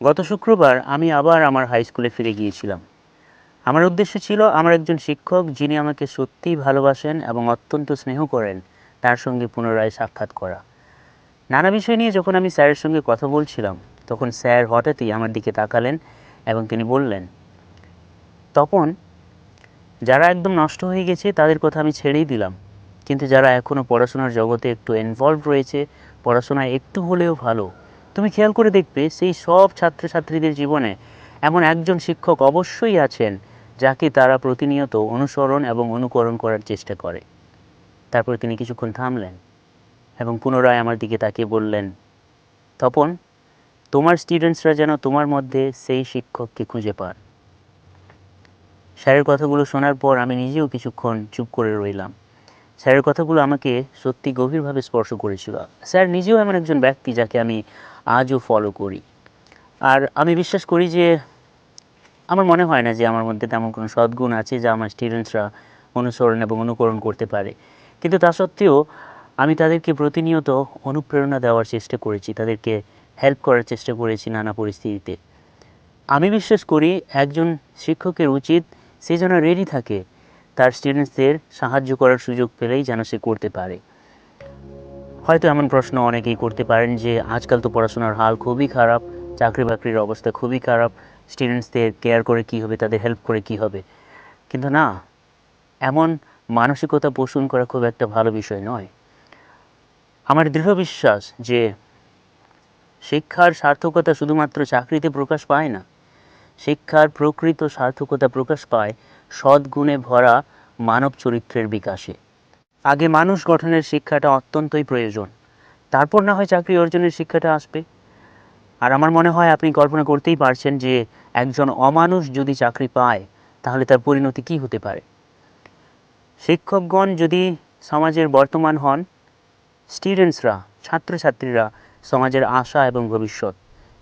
গত শুক্রবার আমি আবার আমার হাই স্কুলে ফিরে গিয়েছিলাম। আমার উদ্দেশ্য ছিল আমার একজন শিক্ষক যিনি আমাকে সত্যিই ভালোবাসেন এবং অত্যন্ত স্নেহ করেন তার সঙ্গে পুনরায় সাক্ষাৎ করা। নানা বিষয় নিয়ে যখন আমি স্যারের সঙ্গে কথা বলছিলাম তখন স্যার হঠাৎই আমার দিকে তাকালেন এবং তিনি বললেন, তপন, যারা একদম নষ্ট হয়ে গেছে তাদের কথা আমি ছেড়েই দিলাম, কিন্তু যারা এখনও পড়াশোনার জগতে একটু ইনভলভ রয়েছে, পড়াশোনায় একটু হলেও ভালো, তুমি খেয়াল করে দেখবে সেই সব ছাত্রছাত্রীদের জীবনে এমন একজন শিক্ষক অবশ্যই আছেন যাকে তারা প্রতিনিয়ত অনুসরণ এবং অনুকরণ করার চেষ্টা করে। তারপর তিনি কিছুক্ষণ থামলেন এবং পুনরায় আমার দিকে তাকিয়ে বললেন, তপন, তোমার স্টুডেন্টসরা যেন তোমার মধ্যে সেই শিক্ষককে খুঁজে পান। স্যারের কথাগুলো শোনার পর আমি নিজেও কিছুক্ষণ চুপ করে রইলাম। স্যারের কথাগুলো আমাকে সত্যি গভীরভাবে স্পর্শ করেছিল। স্যার নিজেও এমন একজন ব্যক্তি যাকে আমি আজও ফলো করি। আর আমি বিশ্বাস করি যে আমার মনে হয় না যে আমার মধ্যে তেমন কোনো সদ্গুণ আছে যা আমার স্টুডেন্টসরা অনুসরণ এবং অনুকরণ করতে পারে। কিন্তু তা সত্ত্বেও আমি তাদেরকে প্রতিনিয়ত অনুপ্রেরণা দেওয়ার চেষ্টা করেছি, তাদেরকে হেল্প করার চেষ্টা করেছি নানা পরিস্থিতিতে। আমি বিশ্বাস করি একজন শিক্ষকের উচিত সে যেন রেডি থাকে তার স্টুডেন্টসদের সাহায্য করার সুযোগ পেলেই যেন সে করতে পারে। হয়তো এমন প্রশ্ন অনেকেই করতে পারেন যে আজকাল তো পড়াশোনার হাল খুবই খারাপ, চাকরি বাকরির অবস্থা খুবই খারাপ, স্টুডেন্টসদের কেয়ার করে কী হবে, তাদের হেল্প করে কী হবে। কিন্তু না, এমন মানসিকতা পোষণ করা খুব একটা ভালো বিষয় নয়। আমার দৃঢ় বিশ্বাস যে শিক্ষার সার্থকতা শুধুমাত্র চাকরিতে প্রকাশ পায় না, শিক্ষার প্রকৃত সার্থকতা প্রকাশ পায় সদ্গুণে ভরা মানব চরিত্রের বিকাশে। আগে মানুষ গঠনের শিক্ষাটা অত্যন্তই প্রয়োজন, তারপর না হয় চাকরি অর্জনের শিক্ষাটা আসবে। আর আমার মনে হয় আপনি কল্পনা করতেই পারছেন যে একজন অমানুষ যদি চাকরি পায় তাহলে তার পরিণতি কী হতে পারে। শিক্ষকগণ যদি সমাজের বর্তমান হন, স্টুডেন্টসরা, ছাত্রছাত্রীরা সমাজের আশা এবং ভবিষ্যৎ।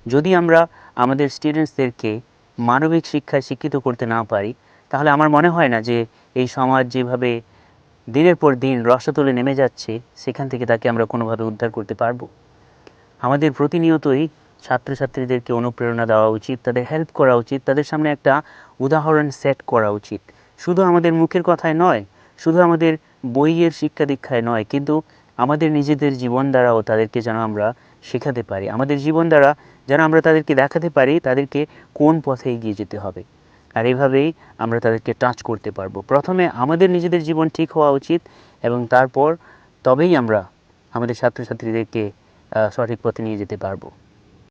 যদি আমরা আমাদের স্টুডেন্টসদেরকে মানবিক শিক্ষায় শিক্ষিত করতে না পারি তাহলে আমার মনে হয় না যে এই সমাজ যেভাবে দিনের পর দিন রসাতলে নেমে যাচ্ছে সেখান থেকে তাকে আমরা কোনোভাবে উদ্ধার করতে পারবো। আমাদের প্রতিনিয়তই ছাত্রছাত্রীদেরকে অনুপ্রেরণা দেওয়া উচিত, তাদের হেল্প করা উচিত, তাদের সামনে একটা উদাহরণ সেট করা উচিত। শুধু আমাদের মুখের কথায় নয়, শুধু আমাদের বইয়ের শিক্ষা দীক্ষায় নয়, কিন্তু আমাদের নিজেদের জীবন দ্বারাও তাদেরকে যেন আমরা শেখাতে পারি, আমাদের জীবন দ্বারা যেন আমরা তাদেরকে দেখাতে পারি তাদেরকে কোন পথে এগিয়ে যেতে হবে। আর এভাবেই আমরা তাদেরকে টাচ করতে পারবো। প্রথমে আমাদের নিজেদের জীবন ঠিক হওয়া উচিত এবং তারপর তবেই আমরা আমাদের ছাত্রছাত্রীদেরকে সঠিক পথে নিয়ে যেতে পারবো।